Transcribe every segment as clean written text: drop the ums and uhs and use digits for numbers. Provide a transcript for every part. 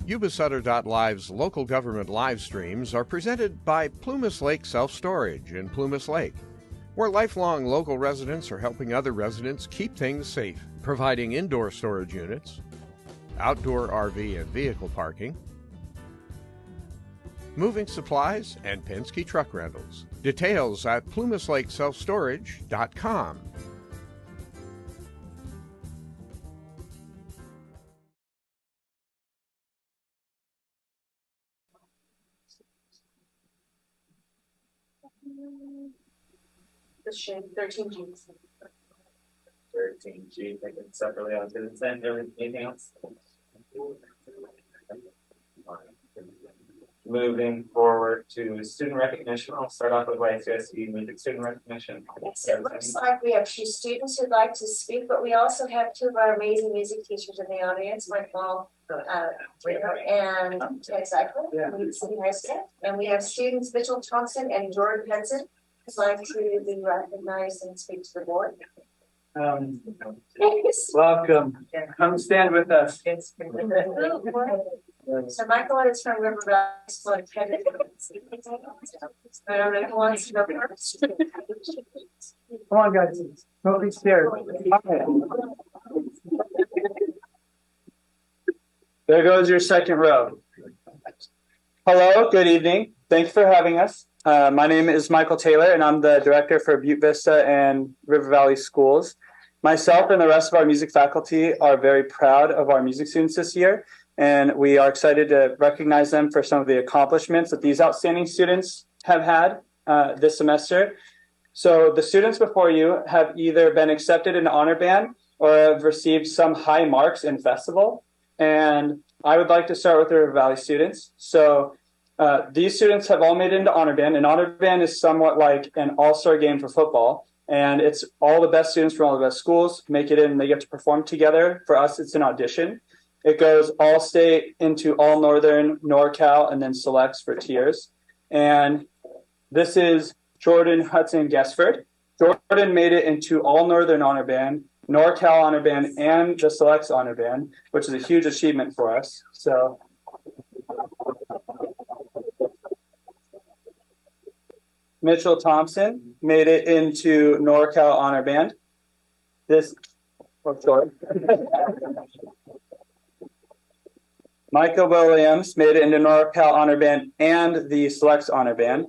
Yuba-Sutter.live's local government live streams are presented by Plumas Lake Self Storage in Plumas Lake, where lifelong local residents are helping other residents keep things safe, providing indoor storage units, outdoor RV and vehicle parking, moving supplies, and Penske truck rentals. Details at plumaslakeselfstorage.com. This should 13G. 13G, taken separately on to the 10. Anything else? Moving forward to student recognition, I'll start off with YCSE music student recognition. Yes, it looks like we have 2 students who'd like to speak, but we also have 2 of our amazing music teachers in the audience, Michael and Ted Cycle, Yuba City High School. And we have students Mitchell Thompson and Jordan Henson who'd like to be recognized and speak to the board. Welcome. Come stand with us. So Michael is from River Valley School. I don't know who wants to go first. Come on, guys. Don't be scared. There goes your second row. Hello, good evening. Thanks for having us. My name is Michael Taylor, and I'm the director for Butte Vista and River Valley Schools. Myself and the rest of our music faculty are very proud of our music students this year, and we are excited to recognize them for some of the accomplishments that these outstanding students have had this semester. So the students before you have either been accepted into honor band or have received some high marks in festival. And I would like to start with the River Valley students. So these students have all made it into honor band, and honor band is somewhat like an all-star game for football. And it's all the best students from all the best schools make it in, and they get to perform together. For us, it's an audition. It goes all state into all northern, NorCal, and then selects for tiers. And this is Jordan Hudson Guessford. Jordan made it into all northern honor band, NorCal honor band, and the selects honor band, which is a huge achievement for us. So Mitchell Thompson made it into NorCal honor band. Michael Williams made it into NorCal honor band and the selects honor band.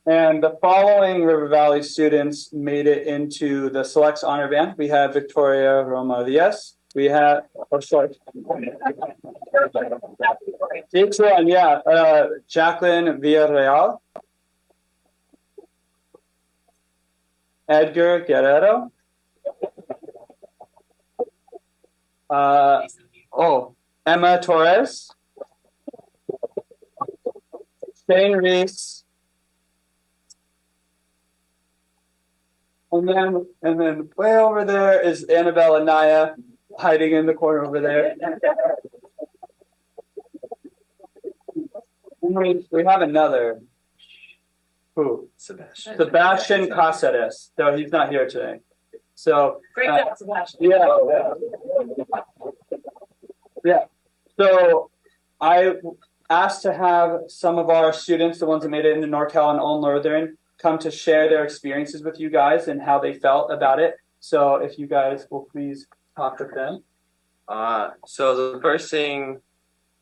And the following River Valley students made it into the selects honor band. We have Victoria Roma Diaz. We have, each one, yeah. Jacqueline Villarreal. Edgar Guerrero. Emma Torres. Shane Reese. And then way over there is Annabelle Anaya, hiding in the corner over there. We have another. Who? Sebastian Caceres. So he's not here today. So Great job, Sebastian. Yeah. So I asked to have some of our students, the ones that made it into NorCal and All Northern, come to share their experiences with you guys and how they felt about it. So if you guys will please talk with them. So the first thing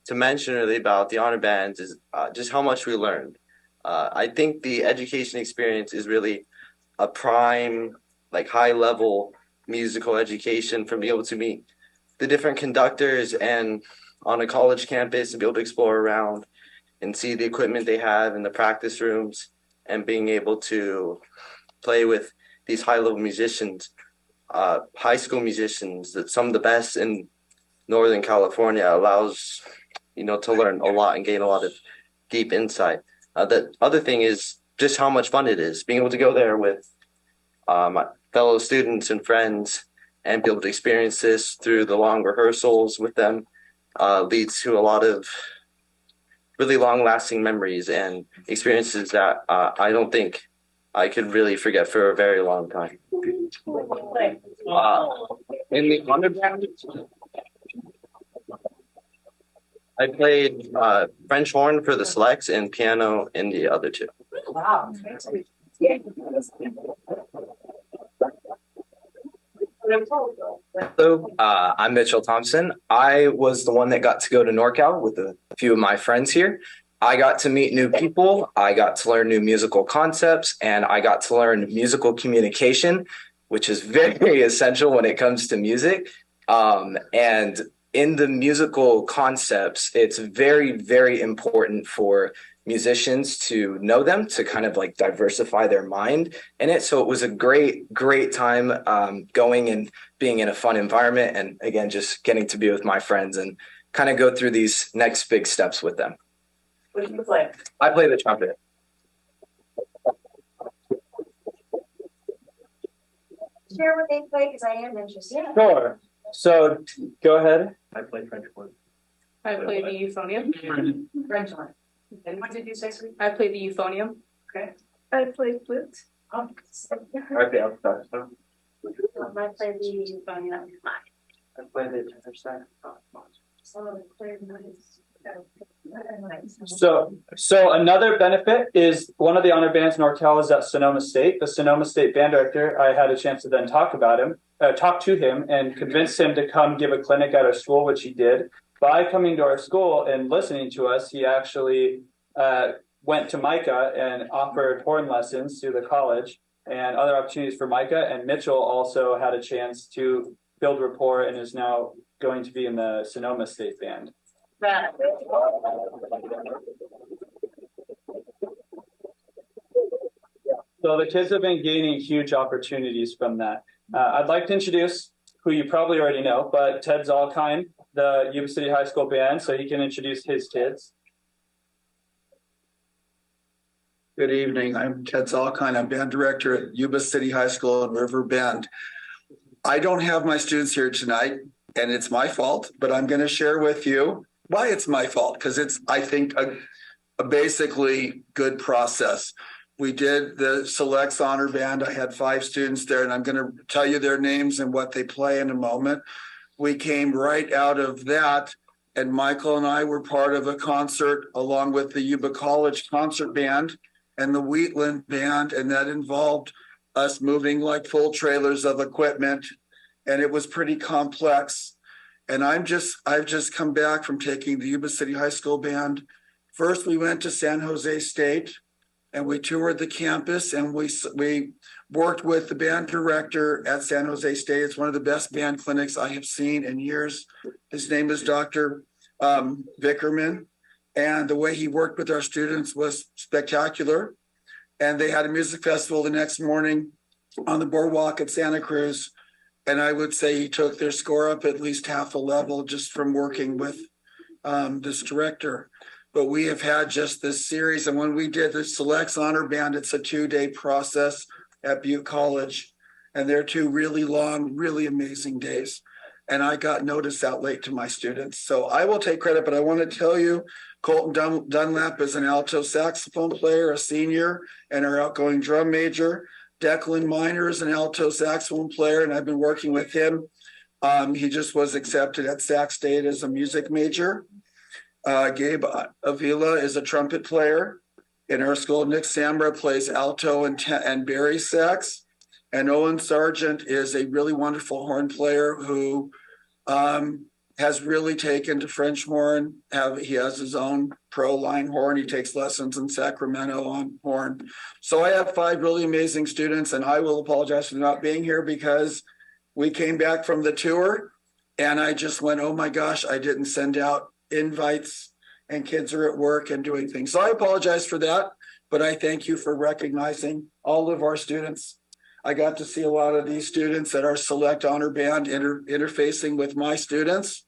to mention really about the honor bands is just how much we learned. I think the education experience is really a prime, like high level musical education from being able to meet the different conductors and on a college campus and be able to explore around and see the equipment they have in the practice rooms and being able to play with these high level musicians, high school musicians, that some of the best in Northern California allows, to learn a lot and gain a lot of deep insight. The other thing is just how much fun it is being able to go there with my fellow students and friends and be able to experience this through the long rehearsals with them leads to a lot of really long lasting memories and experiences that I don't think I could really forget for a very long time. In the underground, I played French horn for the selects and piano in the other two. Wow. Hello, I'm Mitchell Thompson. I was the one that got to go to NorCal with a few of my friends here. I got to meet new people, I got to learn new musical concepts, and I got to learn musical communication, which is very essential when it comes to music. And in the musical concepts, it's very, very important for musicians to know them, to kind of like diversify their mind in it. So it was a great, great time going and being in a fun environment. And again, just getting to be with my friends and kind of go through these next big steps with them. What do you play? I play the trumpet. Share what they play, because I am interested. Sure. So go ahead. I play French horn. I play the euphonium. French horn. And what did you say, sweetie? I play the euphonium. Okay. I play flute. Oh. Okay, I'll start. So, I play the euphonium. I play the tenor saxophone. So another benefit is one of the honor bands in NorCal is at Sonoma State. The Sonoma State band director, I had a chance to then talk to him and convince him to come give a clinic at our school, which he did. By coming to our school and listening to us, he actually went to Micah and offered horn lessons to the college and other opportunities for Micah. And Mitchell also had a chance to build rapport and is now going to be in the Sonoma State band. So the kids have been gaining huge opportunities from that. I'd like to introduce who you probably already know, but Ted Zalkine, the Yuba City High School band, so he can introduce his kids. Good evening. I'm Ted Zalkine. I'm band director at Yuba City High School in River Bend. I don't have my students here tonight, and it's my fault, but I'm going to share with you why it's my fault, because it's, I think, a basically good process. We did the Selects Honor Band. I had 5 students there, and I'm going to tell you their names and what they play in a moment. We came right out of that, and Michael and I were part of a concert along with the Yuba College Concert Band and the Wheatland Band, and that involved us moving like full trailers of equipment, and it was pretty complex. And I've just come back from taking the Yuba City High School Band. First, we went to San Jose State, and we toured the campus, and we worked with the band director at San Jose State. It's one of the best band clinics I have seen in years. His name is Dr. Vickerman, and the way he worked with our students was spectacular. And they had a music festival the next morning on the boardwalk at Santa Cruz. And I would say he took their score up at least half a level just from working with this director. But we have had just this series. And when we did the Selects Honor Band, it's a 2-day process at Butte College. And they're 2 really long, really amazing days. And I got notice out late to my students. So I will take credit, but I want to tell you, Colton Dunlap is an alto saxophone player, a senior, and our outgoing drum major. Declan Miner is an alto saxophone player, and I've been working with him. He just was accepted at Sac State as a music major. Gabe Avila is a trumpet player in our school. Nick Samra plays alto and bari sax. And Owen Sargent is a really wonderful horn player who has really taken to French horn. He has his own pro line horn. He takes lessons in Sacramento on horn. So I have 5 really amazing students, and I will apologize for not being here because we came back from the tour and I just went, oh my gosh, I didn't send out invites and kids are at work and doing things. So I apologize for that, but I thank you for recognizing all of our students. I got to see a lot of these students at our Select Honor Band interfacing with my students.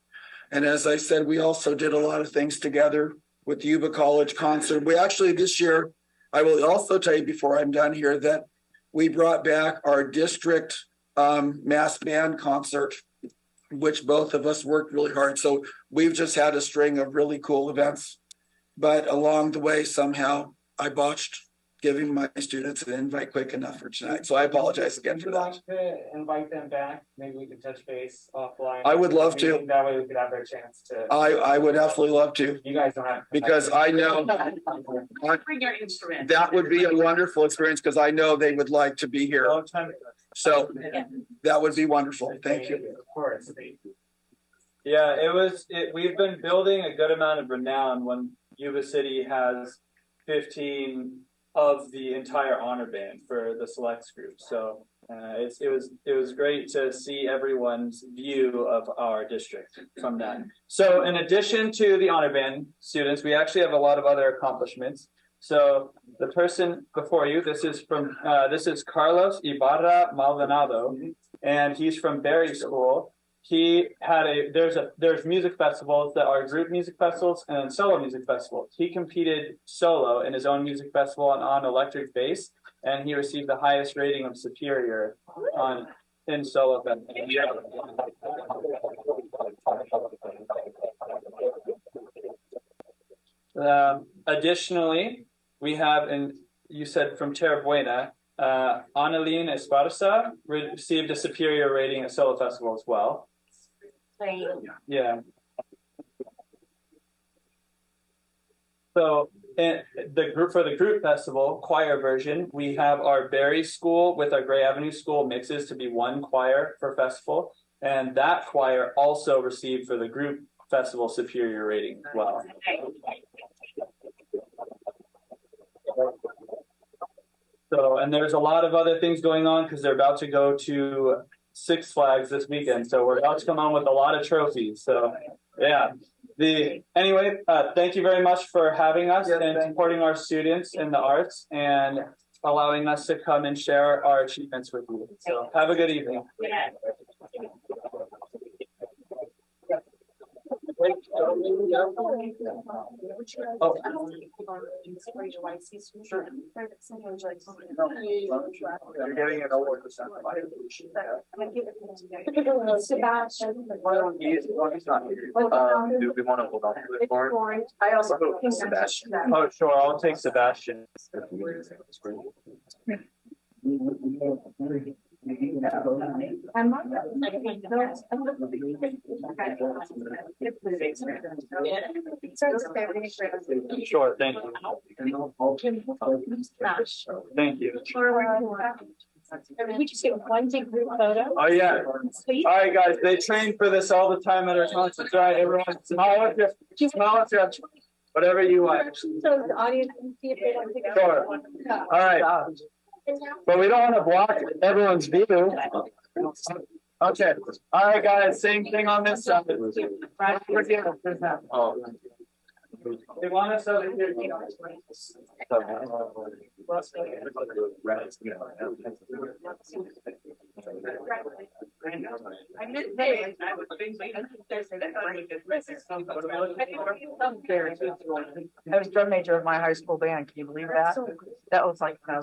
And as I said, we also did a lot of things together with the Yuba College concert. We actually this year, I will also tell you before I'm done here that we brought back our district mass band concert, which both of us worked really hard. So we've just had a string of really cool events. But along the way, somehow I botched giving my students an invite quick enough for tonight. So I apologize again Would for you that. like to invite them back? Maybe we can touch base offline. I would love to. That way we could have their chance to. I would absolutely love to, You guys don't have. because I know Bring your instrument. that would be a wonderful experience, because I know they would like to be here. So that would be wonderful. Thank you. Of course. Yeah, we've been building a good amount of renown when Yuba City has 15 of the entire honor band for the selects group. So it was great to see everyone's view of our district from that. So in addition to the honor band students, we actually have a lot of other accomplishments. So the person before you, this is Carlos Ibarra Maldonado, and he's from Berry School. He had there's music festivals that are group music festivals and solo music festivals. He competed solo in his own music festival on electric bass, and he received the highest rating of superior in solo festival. Additionally, we have, and you said from Terra Buena, Annalene Esparza received a superior rating at solo festival as well. Yeah. So in for the group festival choir version, we have our Berry School with our Gray Avenue School mixes to be one choir for festival, and that choir also received for the group festival superior rating as well. So, and there's a lot of other things going on because they're about to go to Six Flags this weekend. So we're about to come on with a lot of trophies. So yeah. Thank you very much for having us and supporting our students in the arts and allowing us to come and share our achievements with you. So have a good evening. You're getting an award for something. Sebastian. Do we want to hold on to it for him? I also. Sebastian. Oh, sure. I'll take Sebastian. Sure, thank you. Thank you. We just get one big group photo. Oh yeah. All right, guys. They train for this all the time at our concerts. All right, everyone. Smile if you're whatever you want. So the audience can see if they want to take a Sure. All right. But we don't want to block everyone's view. Okay. All right, guys. Same thing on this side. Oh. They want us over here. I was drum major of my high school band. Can you believe that? That was like Man,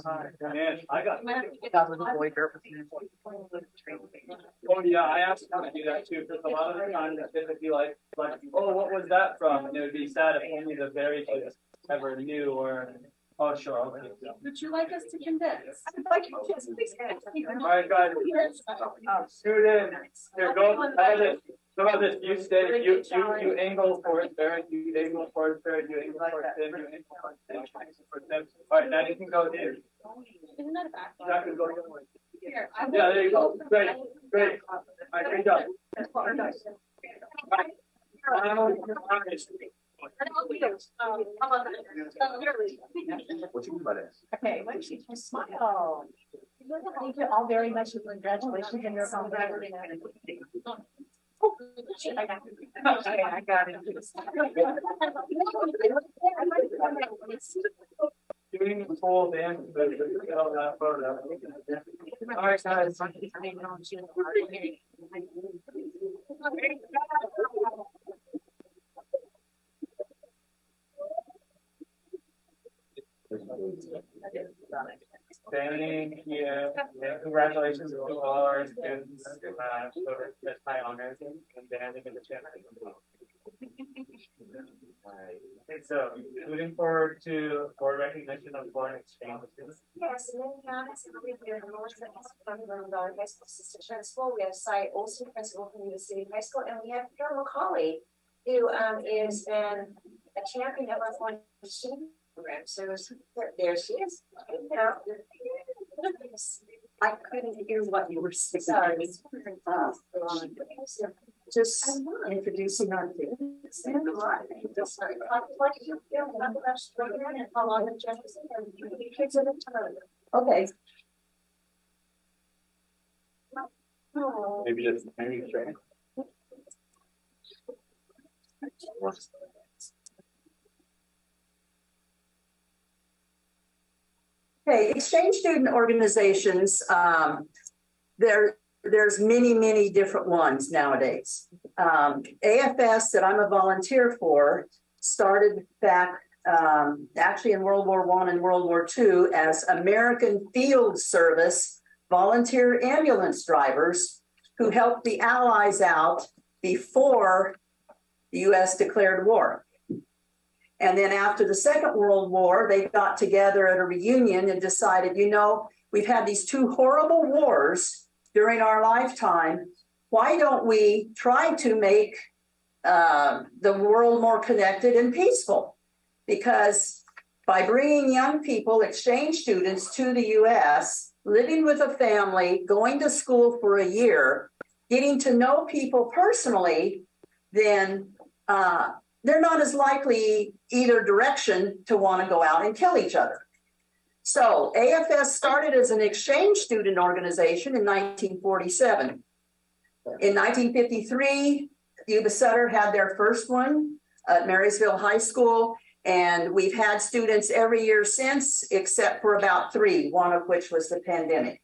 I got. that was a boy group. Oh yeah, I asked them to do that too, because a lot of the times it would be like, oh, what was that from? And it would be sad if only the very kids ever knew, or oh sure, okay. Would you like us to condense? All right, guys. Students, here, go. How about this? You stay. You angle towards there. You angle towards there. You angle towards them. You angle towards them. All right, now you can go here. Isn't that a back? That can go the other way. Here, Yeah, there you go. Great, great. All right, great job. What you mean by that? Okay, why don't you just smile? Thank you all very much and congratulations on your congratulations. I got it. Doing the full dance. All right, guys. Thank you. Congratulations to all our students for this high honors and banding in the channel. Okay, so moving forward to board recognition of foreign exchange students. Yes, and then we have the Melissa from the high school assistant principal. We have Cy Olson, principal from Yuba City High School, and we have Carol McCauley, who is been a champion of our foreign exchange program. So there she is. I couldn't hear what you were saying. Sorry. Just introducing our kids. Okay. Maybe straight. Okay, exchange student organizations, there's many different ones nowadays. AFS that I'm a volunteer for started back actually in World War I and World War II as American Field Service volunteer ambulance drivers who helped the Allies out before the US declared war. And then after the Second World War, they got together at a reunion and decided, you know, we've had these two horrible wars during our lifetime. Why don't we try to make the world more connected and peaceful? Because by bringing young people, exchange students to the US, living with a family, going to school for a year, getting to know people personally, then they're not as likely either direction to want to go out and kill each other. So AFS started as an exchange student organization in 1947. In 1953, Yuba-Sutter had their first one at Marysville High School, and we've had students every year since, except for about 3, one of which was the pandemic.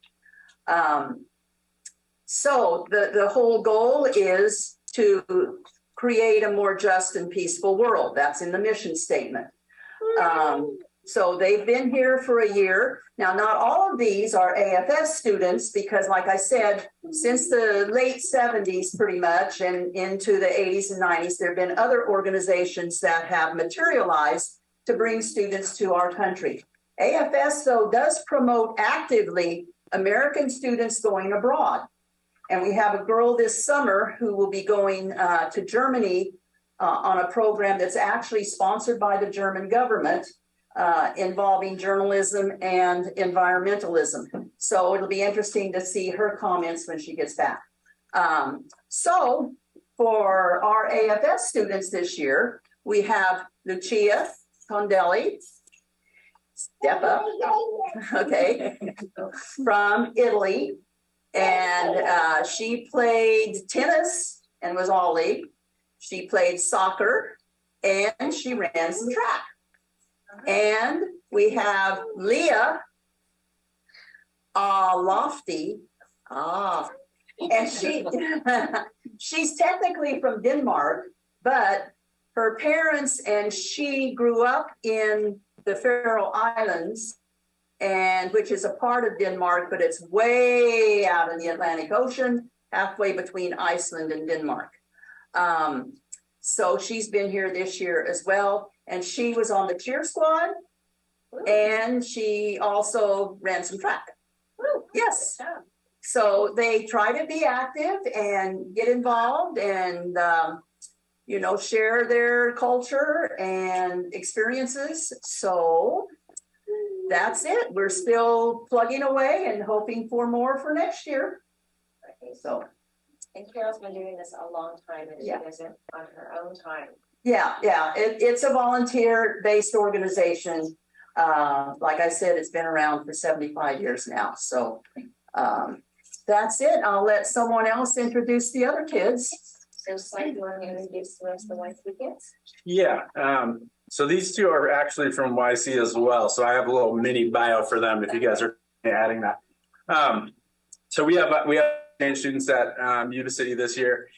So the whole goal is to create a more just and peaceful world. That's in the mission statement. So they've been here for a year. Now, not all of these are AFS students because, like I said, since the late 70s pretty much and into the 80s and 90s, there have been other organizations that have materialized to bring students to our country. AFS, though, does promote actively American students going abroad. And we have a girl this summer who will be going to Germany on a program that's actually sponsored by the German government involving journalism and environmentalism. So it'll be interesting to see her comments when she gets back. So for our AFS students this year, we have Lucia Condelli, step up, okay, from Italy. And she played tennis and was all league. She played soccer and she ran some track. And we have Leah Lofty. And she's technically from Denmark, but her parents and she grew up in the Faroe Islands, and which is a part of Denmark, but it's way out in the Atlantic Ocean, halfway between Iceland and Denmark. So she's been here this year as well, and she was on the cheer squad, and she also ran some track. Yes. So they try to be active and get involved and, you know, share their culture and experiences. So that's it. We're still plugging away and hoping for more for next year. Okay, so, and Carol's been doing this a long time, and she does it on her own time. Yeah. It's a volunteer-based organization. Like I said, it's been around for 75 years now. So that's it. I'll let someone else introduce the other kids. So, Slide, you want to introduce the rest of the YC kids? Yeah. So these two are actually from YC as well. So I have a little mini bio for them if you guys are adding that. So we have exchange students at Yuba City this year,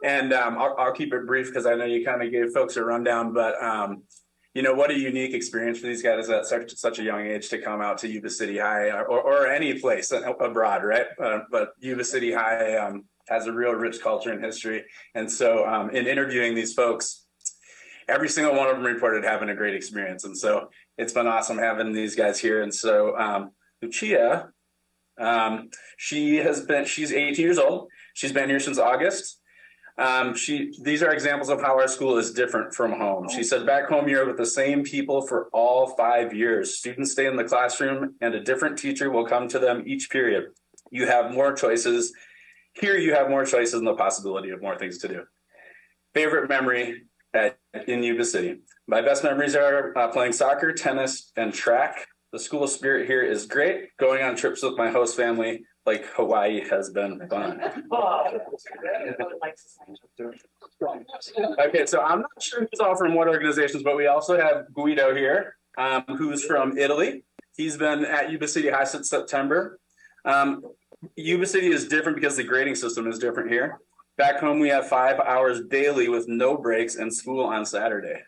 and I'll keep it brief because I know you kind of gave folks a rundown. But you know, what a unique experience for these guys at such a young age to come out to Yuba City High or any place abroad, right? But Yuba City High has a real rich culture and history, and so in interviewing these folks, every single one of them reported having a great experience. And so it's been awesome having these guys here. And so Lucia, she's 18 years old. She's been here since August. These are examples of how our school is different from home. She said, back home, you're with the same people for all 5 years. Students stay in the classroom and a different teacher will come to them each period. You have more choices. Here you have more choices and the possibility of more things to do. Favorite memory in Yuba City. My best memories are playing soccer, tennis, and track. The school spirit here is great. Going on trips with my host family, like Hawaii, has been fun. Okay, so I'm not sure who's all from what organizations, but we also have Guido here, who's from Italy. He's been at Yuba City High since September. Yuba City is different because the grading system is different here. Back home, we have 5 hours daily with no breaks and school on Saturday.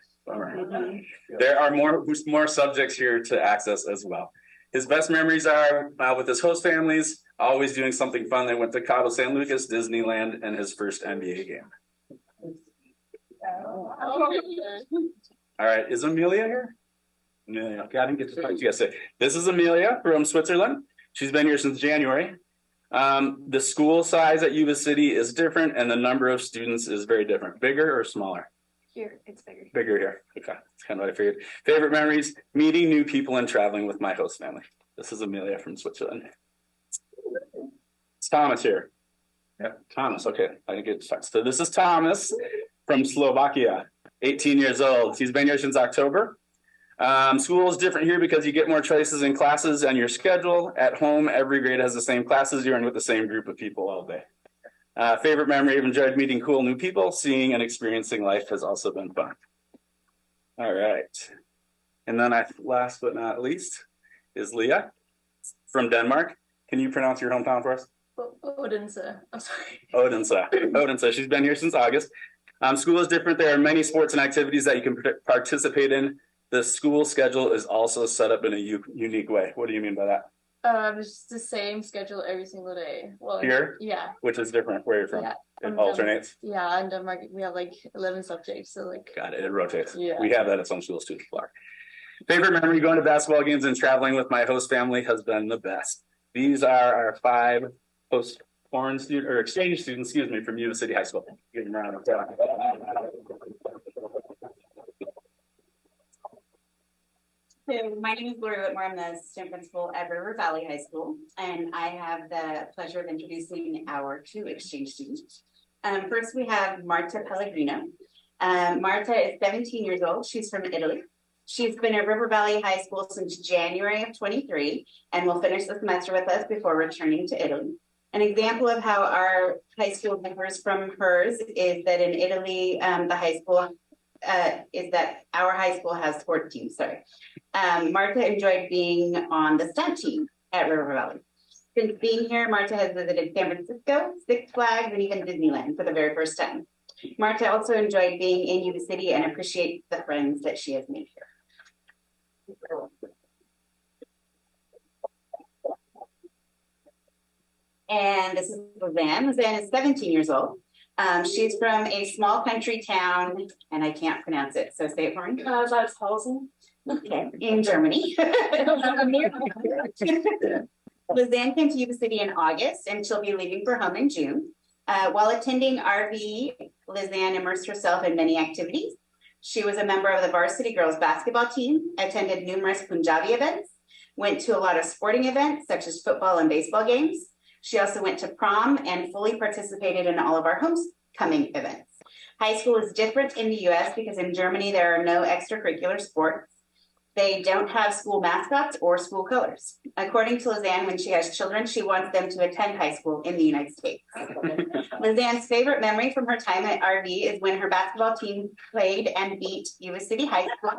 There are more subjects here to access as well. His best memories are with his host families, always doing something fun. They went to Cabo San Lucas, Disneyland, and his first NBA game. All right, is Amelia here? Amelia, okay, I didn't get to talk to you yesterday. This is Amelia from Switzerland. She's been here since January. The school size at Yuba City is different, and the number of students is very different. Bigger or smaller? Here, it's bigger. Bigger here. Okay, that's kind of what I figured. Favorite memories: meeting new people and traveling with my host family. This is Amelia from Switzerland. It's Thomas here. Yeah, Thomas. Okay, I didn't get to talk. So this is Thomas from Slovakia, 18 years old. He's been here since October. School is different here because you get more choices in classes and your schedule. At home, every grade has the same classes. You're in with the same group of people all day. Favorite memory: I've enjoyed meeting cool new people. Seeing and experiencing life has also been fun. All right. And then last but not least is Leah from Denmark. Can you pronounce your hometown for us? Odense. I'm sorry. Odense. Odense. She's been here since August. School is different. There are many sports and activities that you can participate in. The school schedule is also set up in a unique way. What do you mean by that? It's the same schedule every single day. Well, Here? Yeah. Which is different. Where are you from? Yeah. It alternates? Yeah, in Denmark we have like 11 subjects, so like. Got it. It rotates. Yeah. We have that at some schools too. Favorite memory: going to basketball games and traveling with my host family has been the best. These are our 5 foreign student or exchange students, from Yuba City High School. Give them a round of applause. So my name is Lori Whitmore. I'm the assistant principal at River Valley High School, and I have the pleasure of introducing our 2 exchange students. First, we have Marta Pellegrino. Marta is 17 years old. She's from Italy. She's been at River Valley High School since January of 23 and will finish the semester with us before returning to Italy. An example of how our high school differs from hers is that in Italy, the high school is that our high school has sports teams. Marta enjoyed being on the stunt team at River Valley. Since being here, Marta has visited San Francisco, Six Flags, and even Disneyland for the very first time. Marta also enjoyed being in Yuba City and appreciates the friends that she has made here. And this is Lizanne. Lizanne is 17 years old. She's from a small country town, and I can't pronounce it, so say it for me. Salzhausen. Okay, in Germany. Lizanne came to Yuba City in August, and she'll be leaving for home in June. While attending RV, Lizanne immersed herself in many activities. She was a member of the varsity girls basketball team, attended numerous Punjabi events, went to a lot of sporting events, such as football and baseball games. She also went to prom and fully participated in all of our homecoming events. High school is different in the US because in Germany, there are no extracurricular sports. They don't have school mascots or school colors. According to Lizanne, when she has children, she wants them to attend high school in the United States. Lizanne's favorite memory from her time at RV is when her basketball team played and beat Yuba City High School.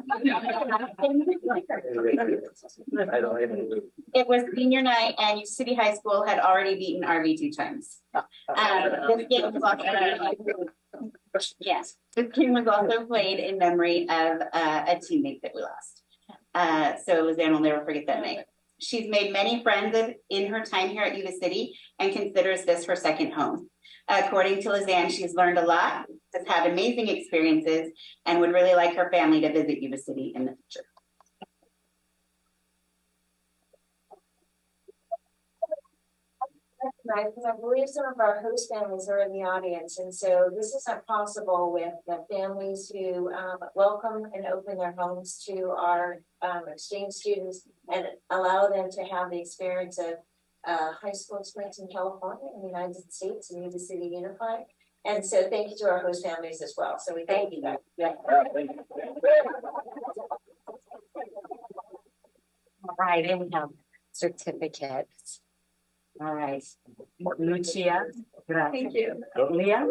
It was senior night, and Yuba City High School had already beaten RV 2 times. This game was also, yes, this game was also played in memory of a teammate that we lost. So Lizanne will never forget that night. She's made many friends in her time here at Yuba City and considers this her second home. According to Lizanne, she's learned a lot, has had amazing experiences, and would really like her family to visit Yuba City in the future. Right, because I believe some of our host families are in the audience, and so this isn't possible with the families who welcome and open their homes to our exchange students and allow them to have the experience of high school experience in California and the United States and Yuba City Unified. And so thank you to our host families as well. So we thank you guys. All right, and we have certificates. All right, Lucia. Thank you. Leah.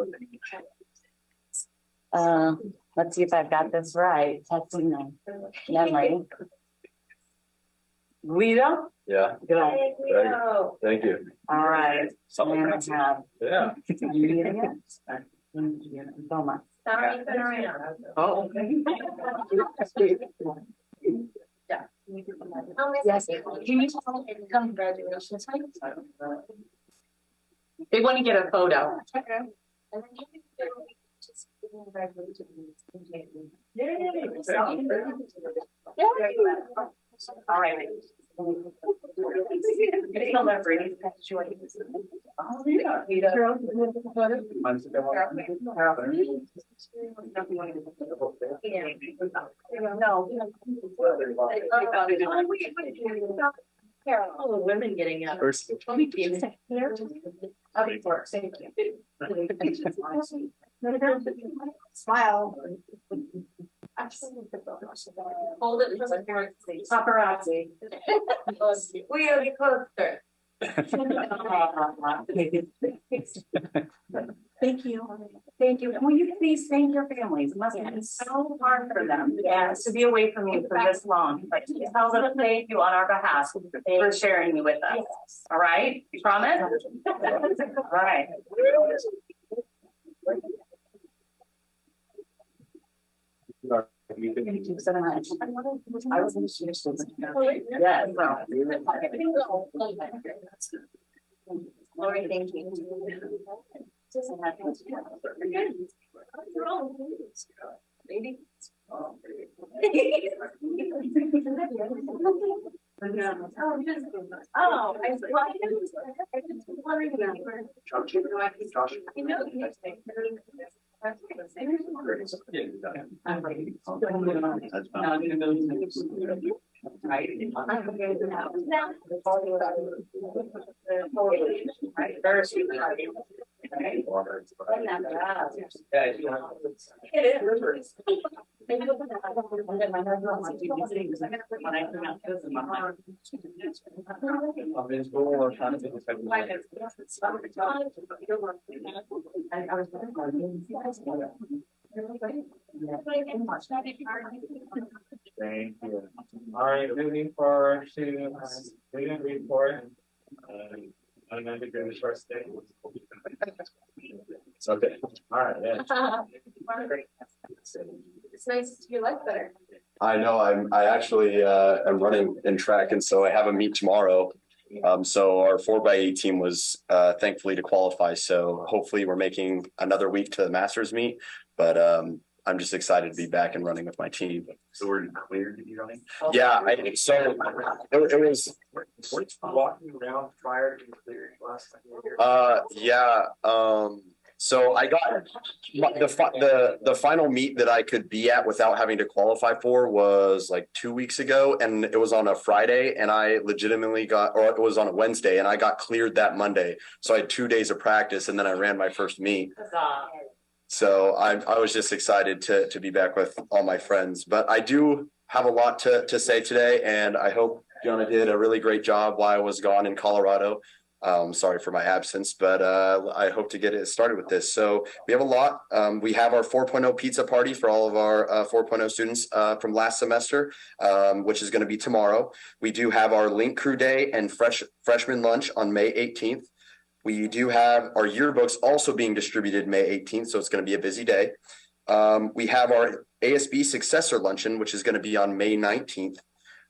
Let's see if I've got this right. Testing my memory. Guido. Yeah. Good. Thank you. All right. Something And like I have Yeah. Amelia. Thomas. Sorry, been around. Oh. Yes. Can you tell me congratulations? They want to get a photo. All right. Oh, women getting up. Smile. Hold it for paparazzi. We are the closer. Thank you. Thank you. Will you please thank your families? It must have been so hard for them to be away from you for this long. But tell them thank you on our behalf for sharing you with us. All right? You promise? All right. Thank you so much. I was in yeah, Lori, thank you. Oh, I Thank you. All right, moving forward to student report. I'm going to go to first day. It's okay. All right, yeah. It's nice to see your life better. I know I actually am running in track, and so I have a meet tomorrow. So our 4x8 team was thankfully to qualify. So hopefully we're making another week to the Masters meet, but I'm just excited to be back and running with my team. So we're cleared to be running? Yeah, it was Walking around prior to clearing last time. So I got the final meet that I could be at without having to qualify for was like 2 weeks ago, and it was on a Friday, and I legitimately it was on a Wednesday, and I got cleared that Monday. So I had 2 days of practice, and then I ran my first meet. So I was just excited to be back with all my friends, but I do have a lot to say today, and I hope Jonah did a really great job while I was gone in Colorado. Sorry for my absence, but I hope to get it started with this. So we have a lot. We have our 4.0 pizza party for all of our 4.0 students from last semester, which is going to be tomorrow. We do have our Link Crew Day and freshman lunch on May 18th. We do have our yearbooks also being distributed May 18th, so it's going to be a busy day. We have our ASB Successor Luncheon, which is going to be on May 19th.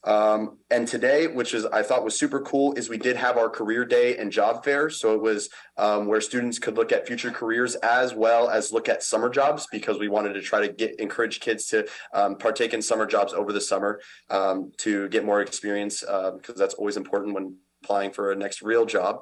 And today, which is I thought was super cool, is we did have our career day and job fair. So it was where students could look at future careers as well as look at summer jobs, because we wanted to try to encourage kids to partake in summer jobs over the summer to get more experience, because that's always important when applying for a next real job.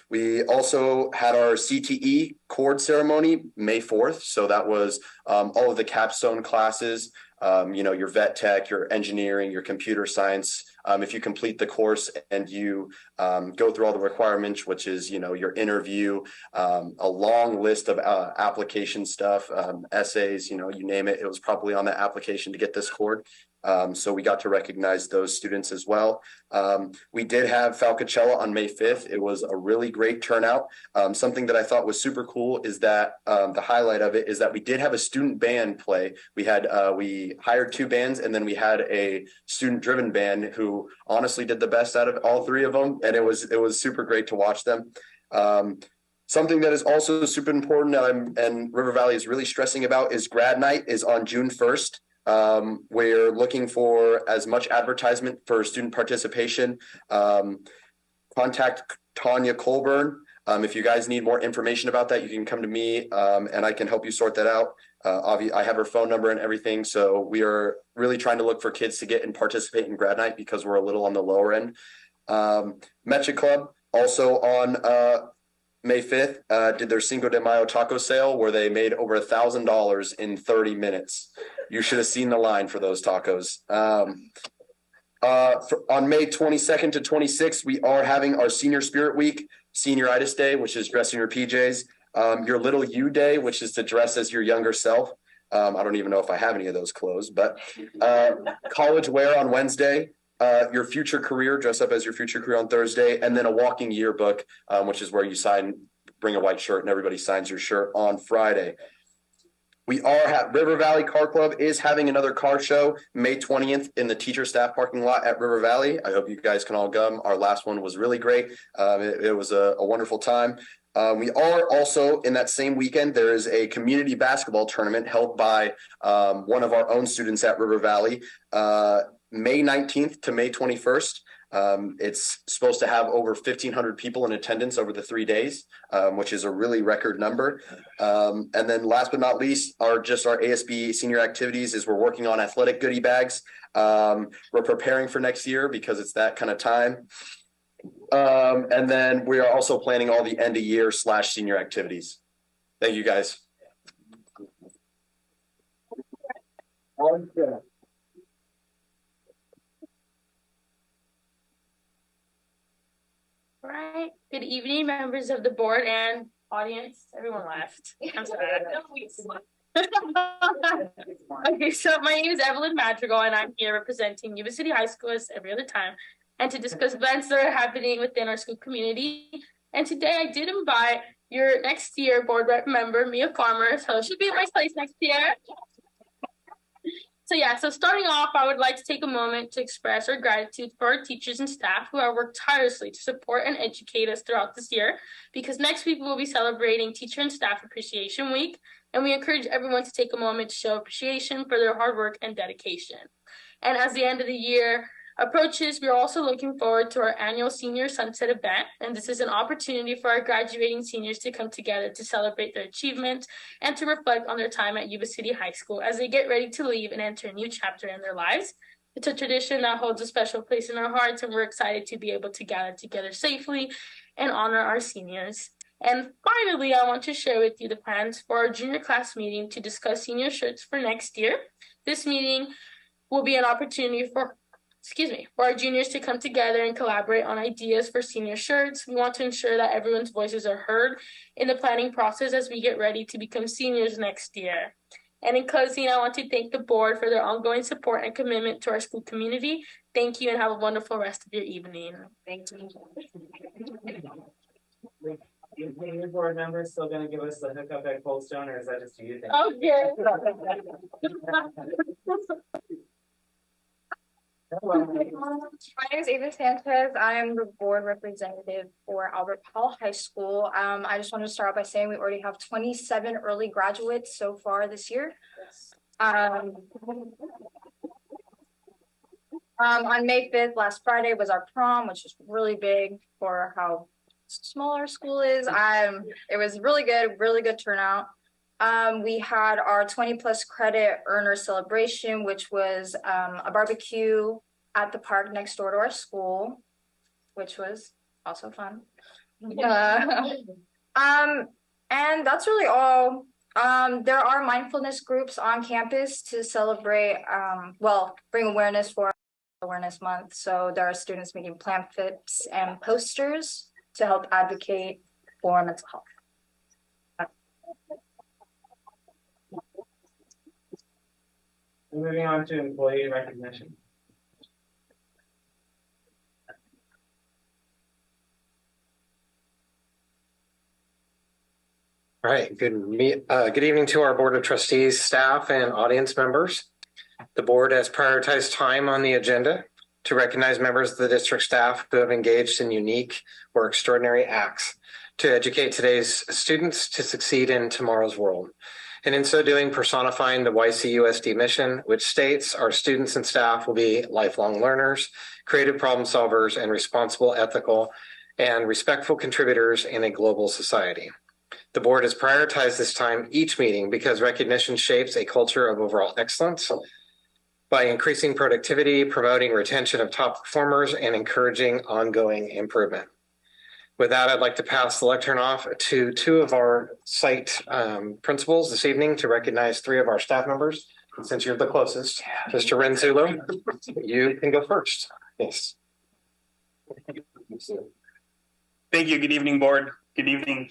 We also had our CTE cord ceremony May 4th. So that was all of the capstone classes, your vet tech, your engineering, your computer science. If you complete the course and you go through all the requirements, which is, your interview, a long list of application stuff, essays, you name it, it was probably on the application to get this cord. So we got to recognize those students as well. We did have Falcochella on May 5th. It was a really great turnout. Something that I thought was super cool is that the highlight of it is that we did have a student band play. We hired 2 bands, and then we had a student driven band who honestly did the best out of all 3 of them. And it was super great to watch them. Something that is also super important and River Valley is really stressing about is grad night is on June 1st. We're looking for as much advertisement for student participation. Contact Tanya Colburn. If you guys need more information about that, you can come to me and I can help you sort that out. I have her phone number and everything. So we are really trying to look for kids to get and participate in grad night because we're a little on the lower end. Mecha Club also on May 5th did their Cinco de Mayo taco sale where they made over $1,000 in 30 minutes. You should have seen the line for those tacos. On May 22nd to 26th, we are having our Senior Spirit Week, Senioritis Day, which is dress in your PJs, your Little You Day, which is to dress as your younger self. I don't even know if I have any of those clothes, but college wear on Wednesday. Your future career, dress up as your future career on Thursday, and then a walking yearbook, which is where you bring a white shirt and everybody signs your shirt on Friday. River Valley Car Club is having another car show May 20th in the teacher staff parking lot at River Valley. I hope you guys can all come. Our last one was really great. It was a wonderful time. We are also in that same weekend, there is a community basketball tournament held by one of our own students at River Valley, May 19th to May 21st. It's supposed to have over 1,500 people in attendance over the 3 days, which is a really record number. And then last but not least our ASB senior activities is we're working on athletic goodie bags. We're preparing for next year because it's that kind of time. And then we are also planning all the end of year / senior activities. Thank you guys. All right. Good evening, members of the board and audience. Everyone left. I'm sorry. Okay, so my name is Evelyn Madrigal, and I'm here representing Yuba City High School as every other time, and to discuss events that are happening within our school community. And today I did invite your next year board rep member, Mia Farmer, so she'll be in my place next year. So starting off, I would like to take a moment to express our gratitude for our teachers and staff who have worked tirelessly to support and educate us throughout this year, because next week we'll be celebrating Teacher and Staff Appreciation Week, and we encourage everyone to take a moment to show appreciation for their hard work and dedication. And as the end of the year approaches, we're also looking forward to our annual Senior Sunset event, and this is an opportunity for our graduating seniors to come together to celebrate their achievements and to reflect on their time at Yuba City High School as they get ready to leave and enter a new chapter in their lives. It's a tradition that holds a special place in our hearts, and we're excited to be able to gather together safely and honor our seniors. And finally, I want to share with you the plans for our junior class meeting to discuss senior shirts for next year. This meeting will be an opportunity for our juniors to come together and collaborate on ideas for senior shirts. We want to ensure that everyone's voices are heard in the planning process as we get ready to become seniors next year. And in closing, I want to thank the board for their ongoing support and commitment to our school community. Thank you, and have a wonderful rest of your evening. Thank you. Your board members still going to give us the hookup at Cold Stone, or is that just you? Okay. My name is Ava Sanchez. I am the board representative for Albert Powell High School. I just want to start out by saying we already have 27 early graduates so far this year. On May 5th, last Friday, was our prom, which was really big for how small our school is. It was really good turnout. We had our 20+ credit earner celebration, which was a barbecue at the park next door to our school, which was also fun. And that's really all. There are mindfulness groups on campus to celebrate, bring awareness for Awareness Month. So there are students making pamphlets and posters to help advocate for mental health. Moving on to employee recognition. All right, good evening to our Board of Trustees, staff, and audience members. The board has prioritized time on the agenda to recognize members of the district staff who have engaged in unique or extraordinary acts to educate today's students to succeed in tomorrow's world. And in so doing, personifying the YCUSD mission, which states our students and staff will be lifelong learners, creative problem solvers, and responsible, ethical, and respectful contributors in a global society. The board has prioritized this time each meeting because recognition shapes a culture of overall excellence by increasing productivity, promoting retention of top performers, and encouraging ongoing improvement. With that, I'd like to pass the lectern off to two of our site principals this evening to recognize three of our staff members. And since you're the closest, Mr. Renzullo, you can go first. Yes. Thank you. Good evening, board. Good evening,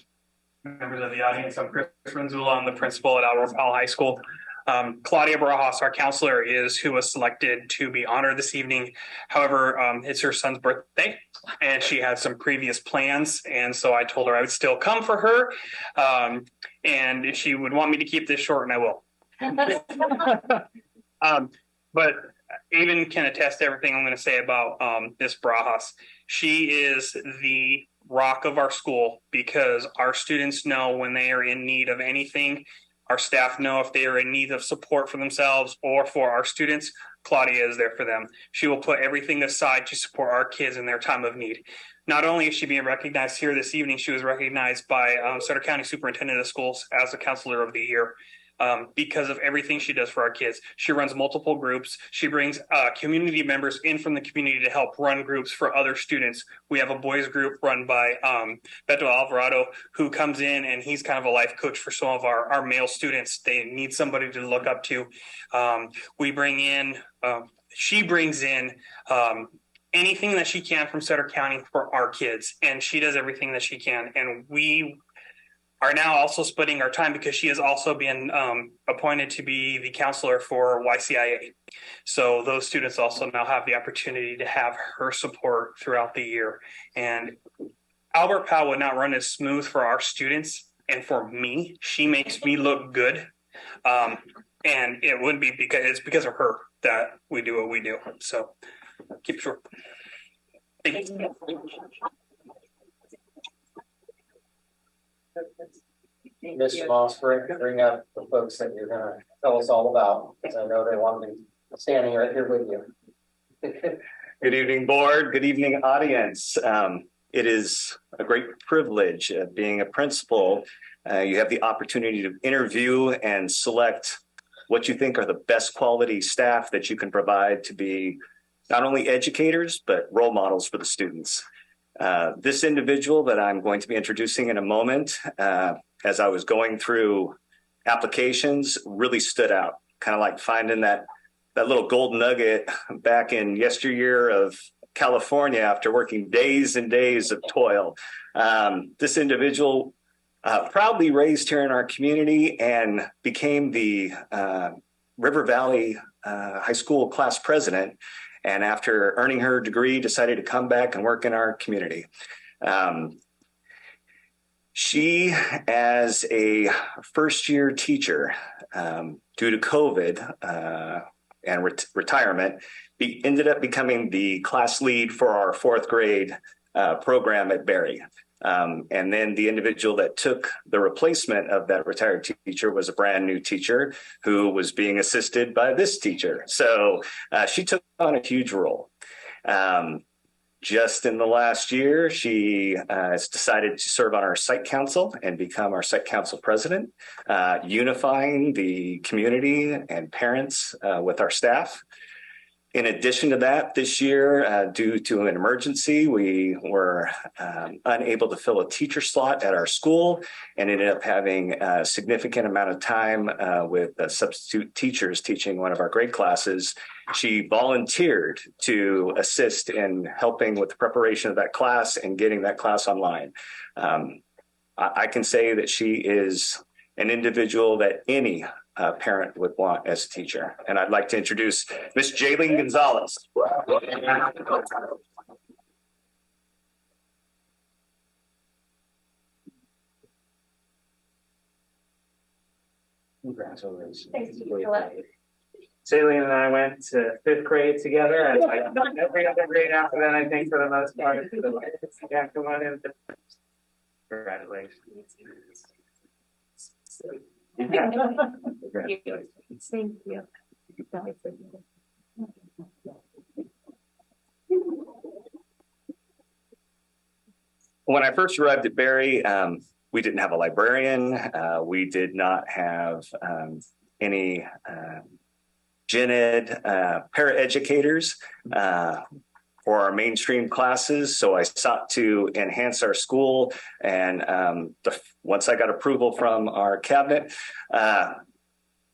members of the audience. I'm Chris Renzullo. I'm the principal at Albert Powell High School. Claudia Barajas, our counselor, is who was selected to be honored this evening. However, it's her son's birthday, and she had some previous plans, and so I told her I would still come for her, and if she would want me to keep this short, and I will. But Aiden can attest to everything I'm going to say about Miss Barajas. She is the rock of our school because our students know when they are in need of anything. Our staff know if they are in need of support for themselves or for our students. Claudia is there for them. She will put everything aside to support our kids in their time of need. Not only is she being recognized here this evening, she was recognized by Sutter County Superintendent of Schools as the Counselor of the Year. Because of everything she does for our kids. She runs multiple groups. She brings community members in from the community to help run groups for other students. We have a boys group run by Beto Alvarado, who comes in and he's kind of a life coach for some of our male students. They need somebody to look up to. She brings in anything that she can from Sutter County for our kids, and she does everything that she can. And we are now also splitting our time because she has also been appointed to be the counselor for YCIA. So those students also now have the opportunity to have her support throughout the year. And Albert Powell would not run as smooth for our students and for me. She makes me look good. And it wouldn't be it's because of her that we do what we do. So keep it short. Thank you. Ms. Moss, bring up the folks that you're going to tell us all about, because I know they want to be standing right here with you. Good evening, board. Good evening, audience. It is a great privilege being a principal. You have the opportunity to interview and select what you think are the best quality staff that you can provide to be not only educators, but role models for the students. This individual that I'm going to be introducing in a moment, as I was going through applications, really stood out, kind of like finding that little gold nugget back in yesteryear of California after working days and days of toil. This individual proudly raised here in our community and became the River Valley High School class president. And after earning her degree, decided to come back and work in our community. She, as a first-year teacher, due to COVID and retirement, ended up becoming the class lead for our fourth grade program at Berry. And then the individual that took the replacement of that retired teacher was a brand new teacher who was being assisted by this teacher. So she took on a huge role. Just in the last year, she has decided to serve on our site council and become our site council president, unifying the community and parents with our staff. In addition to that, this year, due to an emergency, we were unable to fill a teacher slot at our school and ended up having a significant amount of time with substitute teachers teaching one of our grade classes. She volunteered to assist in helping with the preparation of that class and getting that class online. I can say that she is an individual that any parent would want as a teacher. And I'd like to introduce Miss Jaylene Gonzalez. Congratulations. Thanks, Philip. Jaylene and I went to 5th grade together, and every other grade after that, I think, for the most part. Yeah, come on in. Congratulations. Thank you. When I first arrived at Berry, we didn't have a librarian. We did not have any gen ed paraeducators for our mainstream classes. So I sought to enhance our school. And once I got approval from our cabinet,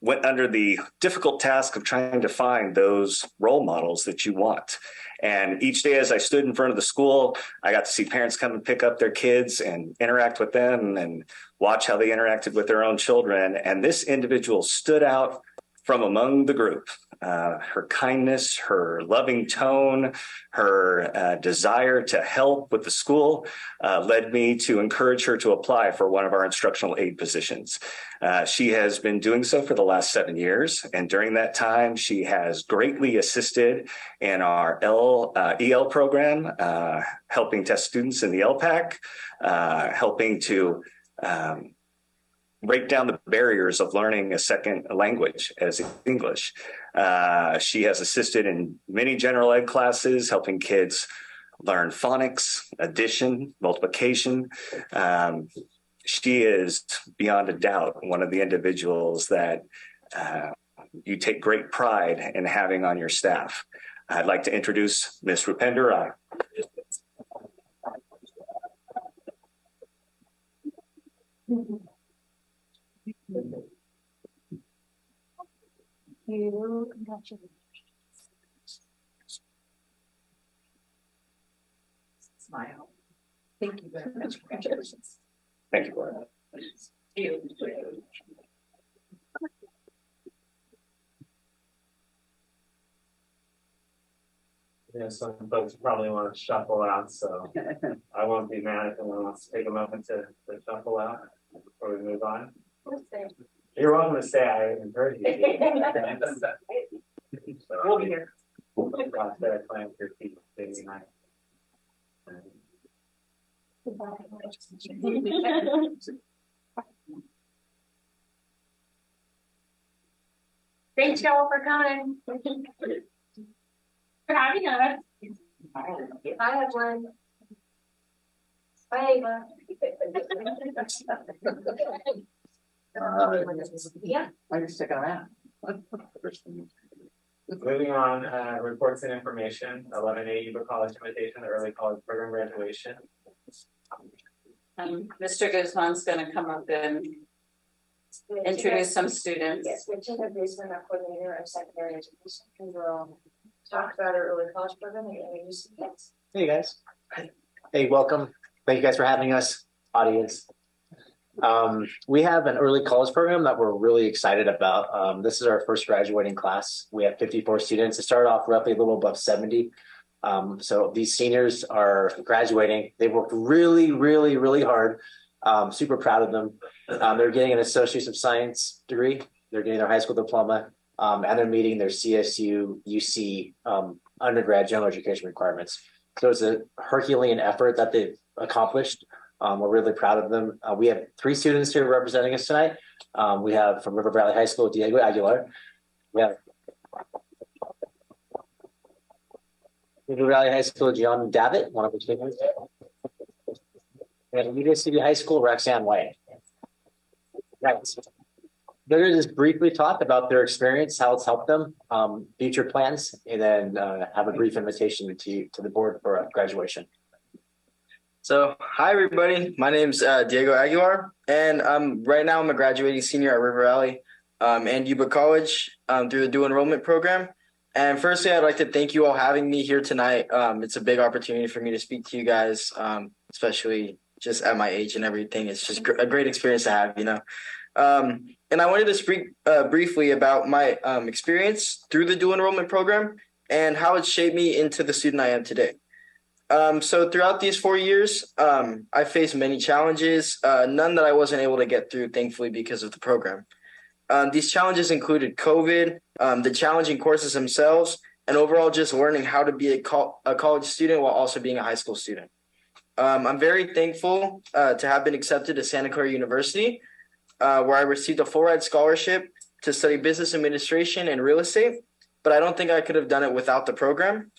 went under the difficult task of trying to find those role models that you want. And each day as I stood in front of the school, I got to see parents come and pick up their kids and interact with them and watch how they interacted with their own children. And this individual stood out from among the group. Her kindness, her loving tone, her desire to help with the school led me to encourage her to apply for one of our instructional aid positions. She has been doing so for the last 7 years. And during that time, she has greatly assisted in our EL program, helping test students in the LPAC, helping to break down the barriers of learning a second language as English. She has assisted in many general ed classes, helping kids learn phonics, addition, multiplication. She is beyond a doubt one of the individuals that you take great pride in having on your staff. I'd like to introduce Ms. Rupinder Rai. Smile. Thank you very much. Congratulations. Thank you, Laura. Yeah, some folks probably want to shuffle out, so I won't be mad if anyone wants to take a moment to shuffle out before we move on. You're welcome to stay. I encourage you. We'll be here. Playing with your feet, baby night. Thanks y'all for coming. For having us. I have one. Bye, Ava. Yeah. I'm just sticking around. Moving on, reports and information, 11A Yuba College invitation, early college program graduation. Mr. Guzman's going to come up and introduce some students. Yes, we're Tina Guzman, our coordinator of secondary education, and we'll talk about our early college program and introduce some kids. Hey guys. Hey, welcome. Thank you guys for having us, audience. We have an early college program that we're really excited about. This is our first graduating class. We have 54 students. It started off roughly a little above 70. So these seniors are graduating. They've worked really, really, really hard. Super proud of them. They're getting an Associate of Science degree. They're getting their high school diploma, and they're meeting their CSU, UC undergrad general education requirements. So it's a Herculean effort that they've accomplished. We're really proud of them. We have 3 students here representing us tonight. We have from River Valley High School, Diego Aguilar. We have River Valley High School, John Davitt, one of the speakers. We have Yuba City High School, Roxanne White. Right. They're going to just briefly talk about their experience, how it's helped them, future plans, and then have a brief invitation to the board for graduation. So, hi everybody. My name's Diego Aguilar, and right now I'm a graduating senior at River Valley and Yuba College through the dual enrollment program. And firstly, I'd like to thank you all having me here tonight. It's a big opportunity for me to speak to you guys, especially just at my age and everything. It's just a great experience to have, you know. And I wanted to speak briefly about my experience through the dual enrollment program and how it shaped me into the student I am today. So throughout these 4 years, I faced many challenges, none that I wasn't able to get through, thankfully, because of the program. These challenges included COVID, the challenging courses themselves, and overall just learning how to be a college student while also being a high school student. I'm very thankful to have been accepted to Santa Clara University, where I received a full-ride scholarship to study business administration and real estate, but I don't think I could have done it without the program,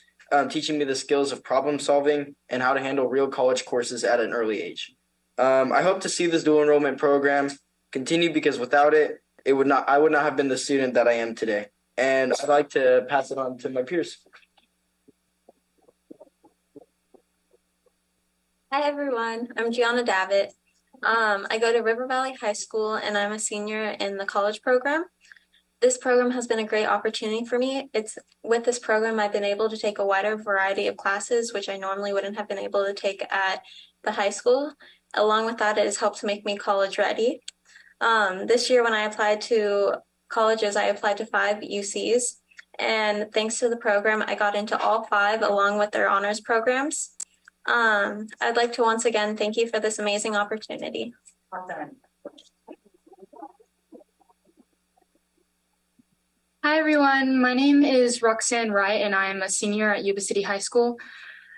teaching me the skills of problem solving and how to handle real college courses at an early age. I hope to see this dual enrollment program continue because without it, I would not have been the student that I am today. And I'd like to pass it on to my peers. Hi everyone, I'm Gianna Davitt. I go to River Valley High School and I'm a senior in the college program. This program has been a great opportunity for me. With this program, I've been able to take a wider variety of classes, which I normally wouldn't have been able to take at the high school. Along with that, it has helped to make me college ready. This year when I applied to colleges, I applied to 5 UCs. And thanks to the program, I got into all 5 along with their honors programs. I'd like to once again thank you for this amazing opportunity. Awesome. Hi everyone, my name is Roxanne Wright and I'm a senior at Yuba City High School.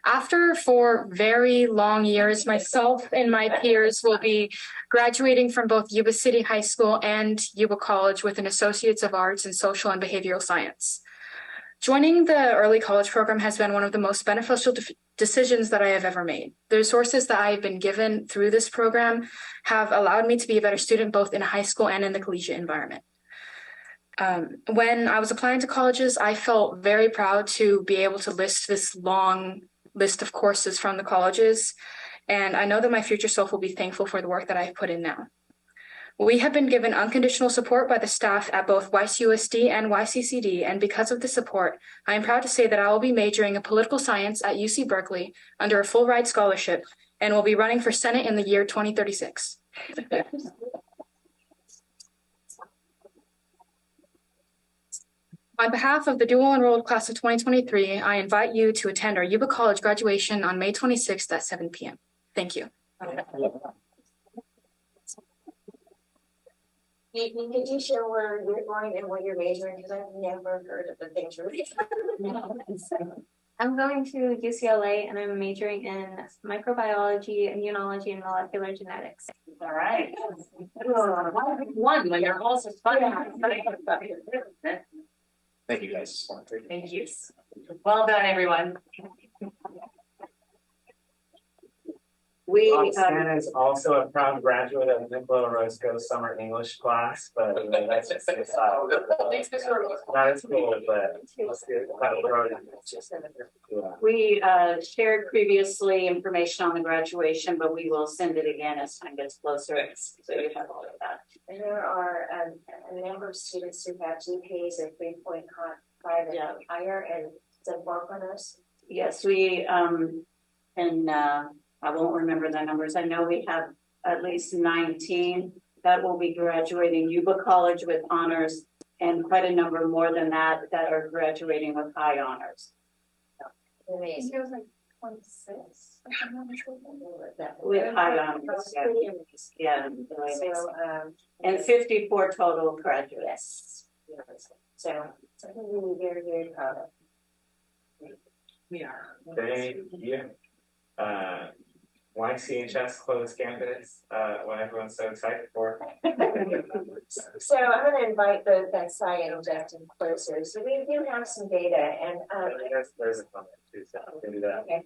After 4 very long years, myself and my peers will be graduating from both Yuba City High School and Yuba College with an Associates of Arts in Social and Behavioral Science. Joining the early college program has been one of the most beneficial decisions that I have ever made. The resources that I have been given through this program have allowed me to be a better student both in high school and in the collegiate environment. When I was applying to colleges, I felt very proud to be able to list this long list of courses from the colleges, and I know that my future self will be thankful for the work that I've put in now. We have been given unconditional support by the staff at both YCUSD and YCCD, and because of the support, I am proud to say that I will be majoring in political science at UC Berkeley under a full-ride scholarship and will be running for Senate in the year 2036. On behalf of the dual enrolled class of 2023, I invite you to attend our Yuba College graduation on May 26th at 7 p.m. Thank you. Could you share where you're going and what you're majoring? Because I've never heard of the things really. I'm going to UCLA and I'm majoring in microbiology, immunology, and molecular genetics. All right. One when you're also studying. Thank you guys. Thank you. Well done, everyone. Roxanne is also a proud graduate of Nicola Orozco summer English class, but that's just the side. That is cool, but let's get We shared previously information on the graduation, but we will send it again as time gets closer. So you have all of that. And there are a number of students who have GPAs of 3.5 and higher and some forerunners. Yes, we and I won't remember the numbers. I know we have at least 19 that will be graduating Yuba College with honors, and quite a number more than that that are graduating with high honors. Amazing. It was like 26. With high honors, yeah. So, and 54 total graduates. So something really very, very proud of. We are. Thank you. YC just closed campus, what everyone's so excited for. So I'm going to invite both Sai and Justin closer. So we do have some data, and there's a comment too, so I'll do that. Okay.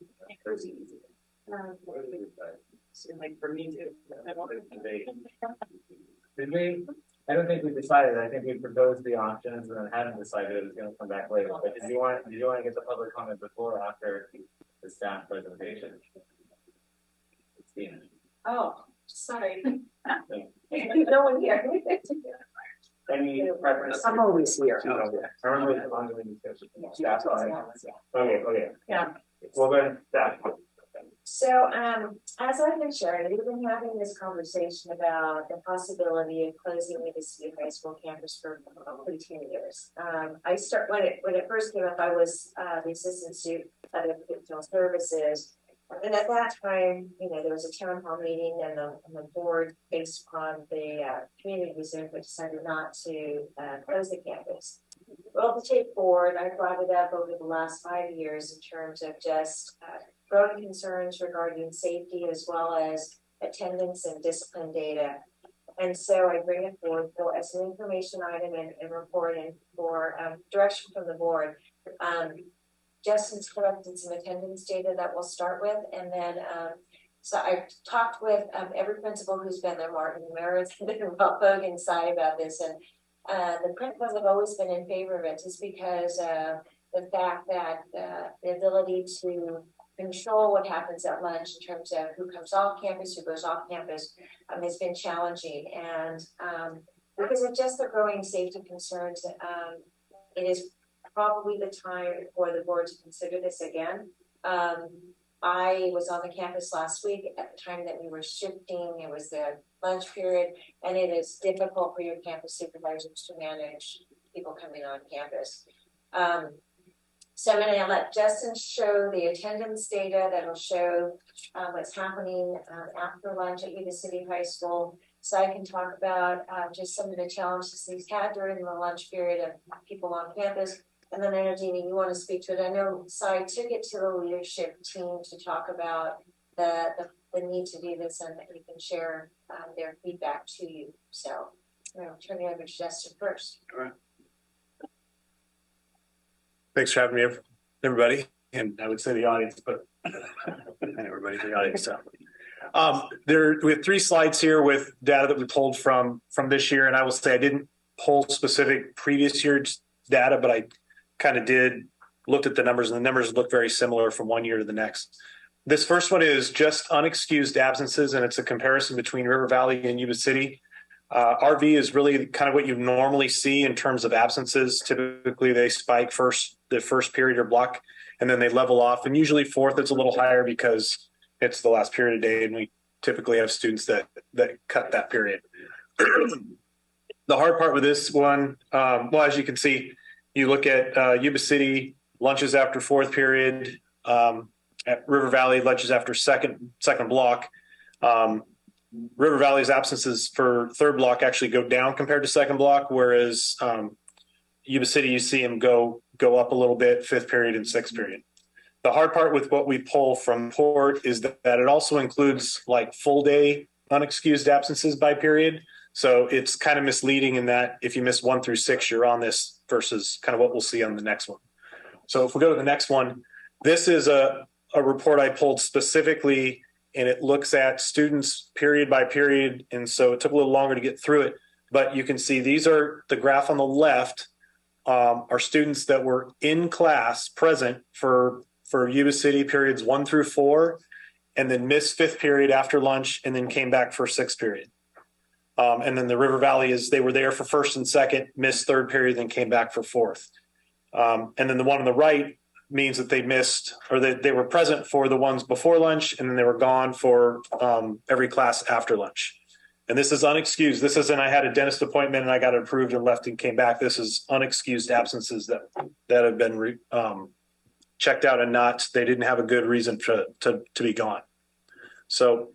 Like for me too. Did we? I don't think we decided. I think we proposed the options and then hadn't decided it was going to come back later. But did you want to get the public comment before or after the staff presentation? Oh, sorry. No one here. Any preference? I'm always here. I remember the ongoing discussion. Okay. Yeah. We'll go to staff. So, as I've been sharing, we've been having this conversation about the possibility of closing the City High School campus for hopefully 2 years. When it first came up, I was the assistant superintendent of educational services, and at that time, there was a town hall meeting, and the board, based upon the community reserve, decided not to close the campus. Well, to take forward, I brought it up over the last 5 years in terms of just growing concerns regarding safety as well as attendance and discipline data. And so I bring it forward as an information item and report and for direction from the board. Justin's collected some attendance data that we'll start with. And then, so I've talked with every principal who's been there, Martin Meredith, Bogue and Sai about this. And the principals have always been in favor of it just because the fact that the ability to control what happens at lunch in terms of who comes off campus, who goes off campus, has been challenging. And because of just the growing safety concerns, it is probably the time for the board to consider this again. I was on the campus last week at the time that we were shifting. It was the lunch period, and it is difficult for your campus supervisors to manage people coming on campus. So I'm going to let Justin show the attendance data that'll show what's happening after lunch at Yuba City High School. So I can talk about just some of the challenges he's had during the lunch period of people on campus. And then Energy, you want to speak to it. I know Sai took it to the leadership team to talk about the need to do this, and you can share their feedback to you. So I'll turn it over to Justin first. All right. Thanks for having me, everybody. And I would say the audience, but and everybody in the audience. So we have 3 slides here with data that we pulled from this year. And I will say I didn't pull specific previous year's data, but I kind of looked at the numbers, and the numbers look very similar from one year to the next. This first one is just unexcused absences, and it's a comparison between River Valley and Yuba City. RV is really kind of what you normally see in terms of absences. Typically, they spike the first period or block, and then they level off. And usually fourth, it's a little higher because it's the last period of day, and we typically have students that cut that period. The hard part with this one, well, as you can see, you look at Yuba City, lunches after fourth period, at River Valley, lunches after second block. River Valley's absences for third block actually go down compared to second block, whereas Yuba City, you see them go up a little bit, fifth period and sixth period. The hard part with what we pull from port is that it also includes like full day unexcused absences by period. So it's kind of misleading in that if you miss 1 through 6, you're on this versus kind of what we'll see on the next one. So if we go to the next one, this is a report I pulled specifically, and it looks at students period by period. And so it took a little longer to get through it, but you can see these are the graph on the left are students that were in class present for Yuba City periods 1 through 4, and then missed fifth period after lunch and then came back for sixth period. And then the River Valley is they were there for first and second, missed third period, then came back for fourth. And then the one on the right means that they missed, or that they were present for the ones before lunch, and then they were gone for every class after lunch. And this is unexcused. This isn't I had a dentist appointment and I got it approved and left and came back. This is unexcused absences that have been checked out and they didn't have a good reason to be gone. So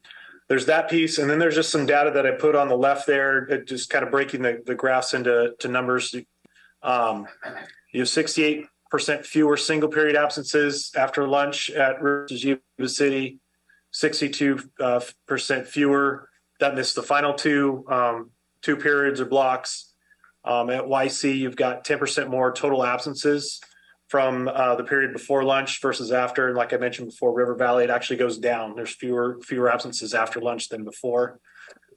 there's that piece. And then there's just some data that I put on the left there, just kind of breaking the graphs into numbers. You have 68% fewer single period absences after lunch at Yuba City, 62% fewer that missed the final two periods or blocks. At YC, you've got 10% more total absences from the period before lunch versus after. And like I mentioned before, River Valley, it actually goes down. There's fewer absences after lunch than before.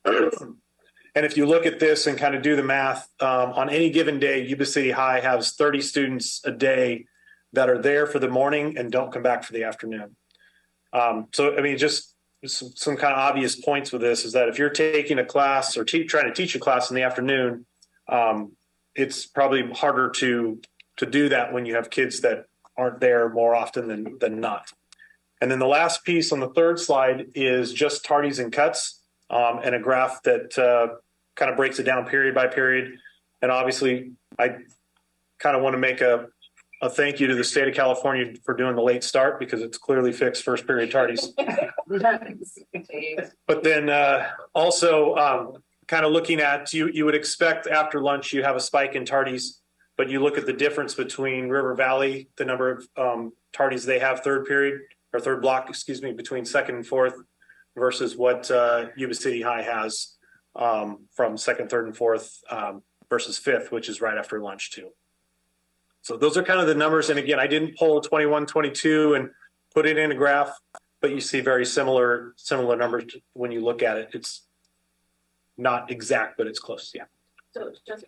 And if you look at this and kind of do the math, on any given day, Yuba City High has 30 students a day that are there for the morning and don't come back for the afternoon. So, I mean, just some kind of obvious points with this is that if you're taking a class or trying to teach a class in the afternoon, it's probably harder to do that when you have kids that aren't there more often than not. And then the last piece on the third slide is just tardies and cuts, and a graph that kind of breaks it down period by period. And obviously, I kind of want to make a thank you to the state of California for doing the late start, because it's clearly fixed first period tardies. But then also kind of looking at, you would expect after lunch you have a spike in tardies, but you look at the difference between River Valley, the number of tardies they have third period or third block, excuse me, between second and fourth versus what Yuba City High has from second, third, and fourth versus fifth, which is right after lunch too. So those are kind of the numbers. And again, I didn't pull 21, 22 and put it in a graph, but you see very similar numbers when you look at it. It's not exact, but it's close. Yeah. So just